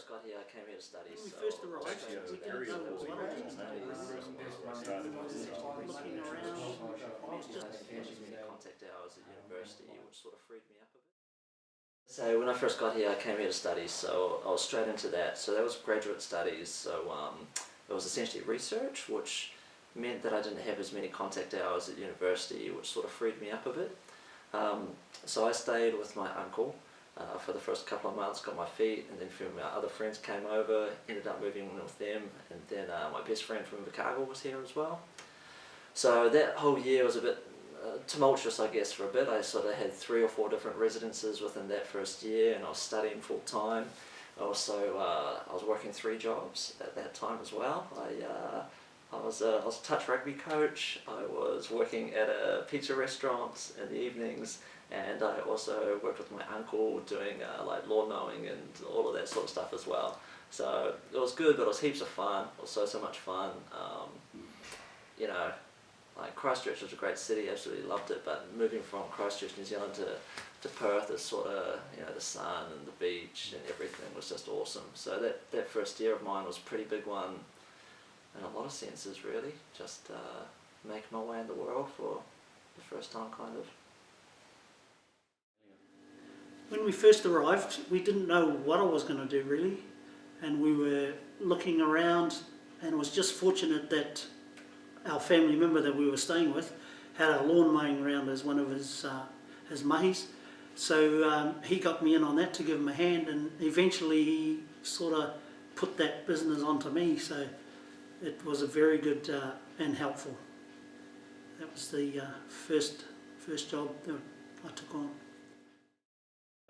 first got here, I came here to study. When we first arrived, we didn't know what looking it was. Looking around, it was just contact hours at university, which sort of freed me up a bit. So when I first got here, I came here to study, so I was straight into that. So that was graduate studies. So it was essentially research, which meant that I didn't have as many contact hours at university, which sort of freed me up a bit. So I stayed with my uncle for the first couple of months, got my feet, and then a few of my other friends came over, ended up moving in with them, and then my best friend from Taogaga was here as well. So that whole year was a bit tumultuous, I guess, for a bit. I sort of had 3 or 4 different residences within that first year, and I was studying full time. Also, I was working 3 jobs at that time as well. I was a touch rugby coach. I was working at a pizza restaurant in the evenings, and I also worked with my uncle doing like lawn mowing and all of that sort of stuff as well. So it was good, but it was heaps of fun. It was so much fun. You know, like Christchurch was a great city, absolutely loved it, but moving from Christchurch, New Zealand to Perth is sort of, you know, the sun and the beach and everything was just awesome. So that first year of mine was a pretty big one in a lot of senses, really. Just making my way in the world for the first time, kind of. when we first arrived, we didn't know what I was going to do really, and we were looking around, and it was just fortunate that our family member that we were staying with had a lawn mowing round as one of his mahis. So he got me in on that to give him a hand, and eventually he sort of put that business onto me, so it was a very good and helpful. That was the first job that I took on.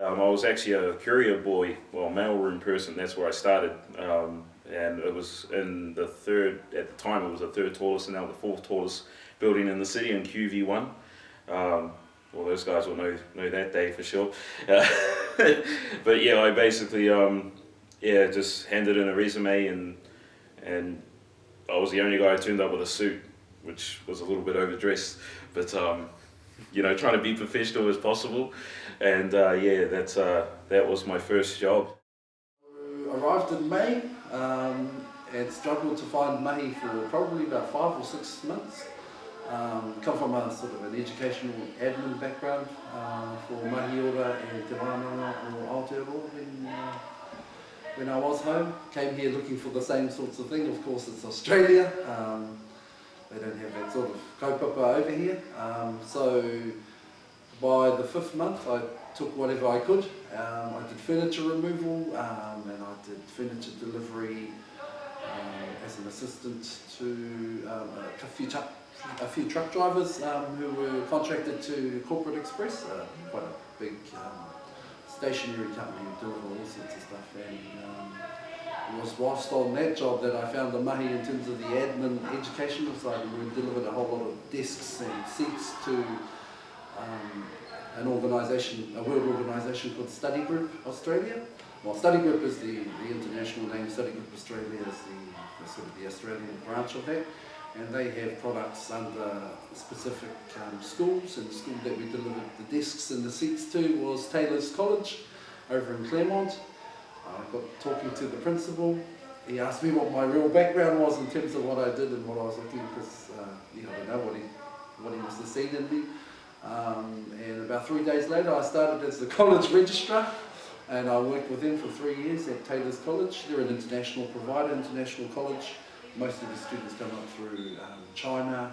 I was actually a courier boy, well, mailroom person. That's where I started, and it was in the third, at the time it was the 3rd tallest and now the 4th tallest building in the city in QV1. Well, those guys will know that day for sure. But yeah, I basically just handed in a resume, and I was the only guy who turned up with a suit, which was a little bit overdressed, but you know, trying to be professional as possible. And yeah, that was my first job. Arrived in May and struggled to find mahi for probably about 5 or 6 months. Come from a sort of an educational admin background for mahi ora and te whanau or Aotearoa when I was home. Came here looking for the same sorts of thing. Of course, it's Australia. They don't have that sort of kaupapa over here. So by the 5th month, I took whatever I could. I did furniture removal and I did furniture delivery as an assistant to a few truck drivers who were contracted to Corporate Express, quite a big stationery company who deliver all sorts of stuff. And it was whilst on that job that I found the mahi in terms of the admin educational side. We delivered a whole lot of desks and seats to an organisation, a world organisation called Study Group Australia. Well, Study Group is the international name. Study Group Australia is the sort of the Australian branch of that, and they have products under specific schools. And the school that we delivered the desks and the seats to was Taylor's College over in Claremont. I got talking to the principal. He asked me what my real background was in terms of what I did and what I was looking, because you know, I don't know what he must have seen in me. And about 3 days later, I started as the college registrar, and I worked with them for 3 years at Taylor's College. They're an international provider, international college. Most of the students come up through China,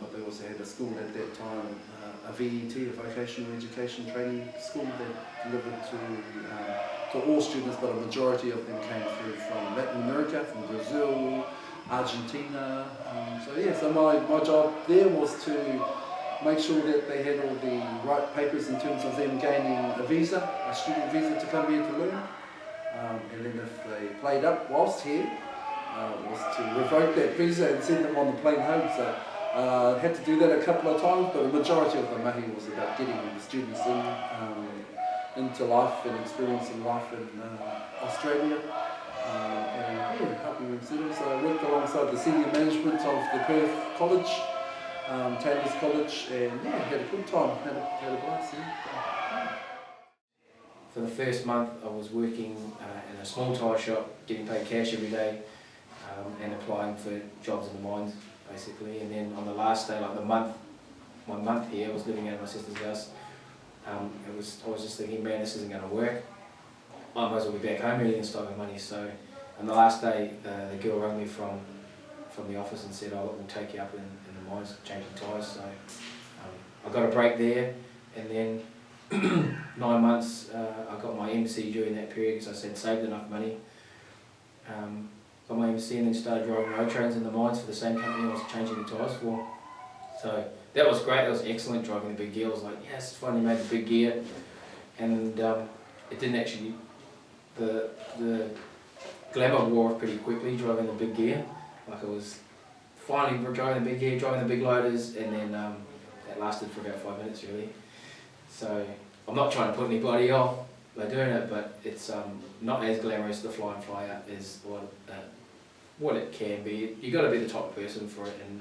but they also had a school at that time, a VET, a vocational education training school that delivered to all students, but a majority of them came through from Latin America, from Brazil, Argentina. So my job there was to make sure that they had all the right papers in terms of them gaining a visa, a student visa to come here to learn. And then if they played up whilst here, was to revoke that visa and send them on the plane home. So I had to do that a couple of times, but the majority of the mahi was about getting the students into life and experiencing life in Australia. And helping them settle. So I worked alongside the senior management of the Perth College, Taylor's College, and yeah, had a good time, had a blast. Yeah. for the first month I was working in a small tyre shop, getting paid cash every day, and applying for jobs in the mines basically. And then on the last day, like my month here, I was living out of my sister's house. I was just thinking, man, this isn't going to work. I might as well be back home earning this type of money. So on the last day, the girl rang me from the office and said, oh, look, we'll take you up in the mines, changing tyres. So I got a break there, and then 9 months I got my MC during that period because I said saved enough money. Got my MC and then started driving road trains in the mines for the same company I was changing the tyres for. So that was great, that was excellent, driving the big gear. I was like, yes, finally made the big gear. And it didn't actually, the glamour wore off pretty quickly driving the big gear. Like I was finally driving the big gear, driving the big loaders, and then that lasted for about 5 minutes really. So I'm not trying to put anybody off by doing it, but it's not as glamorous the fly in fly out as what it can be. You got to be the type of person for it, and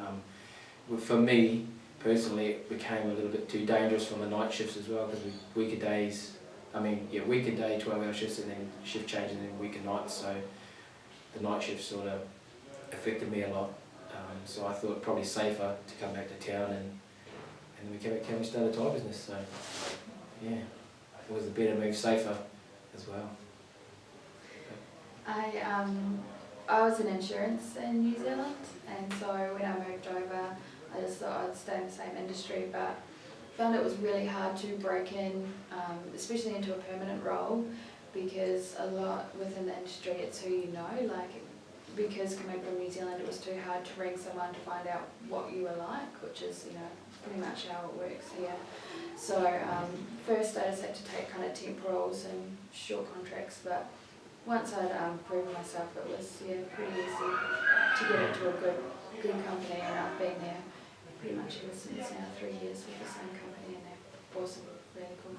for me personally, it became a little bit too dangerous from the night shifts as well, because week a day, 12-hour shifts, and then shift change, and then week and nights. So the night shift sort of affected me a lot. So I thought probably safer to come back to town, and we came back and started a tyre business. So yeah, it was a better move, safer as well. I was in insurance in New Zealand, and so when I moved over, I just thought I'd stay in the same industry, but found it was really hard to break in, especially into a permanent role, because a lot within the industry it's who you know. Like, because coming from New Zealand, it was too hard to ring someone to find out what you were like, which is, you know, pretty much how it works here. So first I just had to take kind of temporals and short contracts, but once I'd proven myself, it was pretty easy to get into a good company, and I've been there pretty much ever since now, 3 years with the same company, and they're awesome, really cool.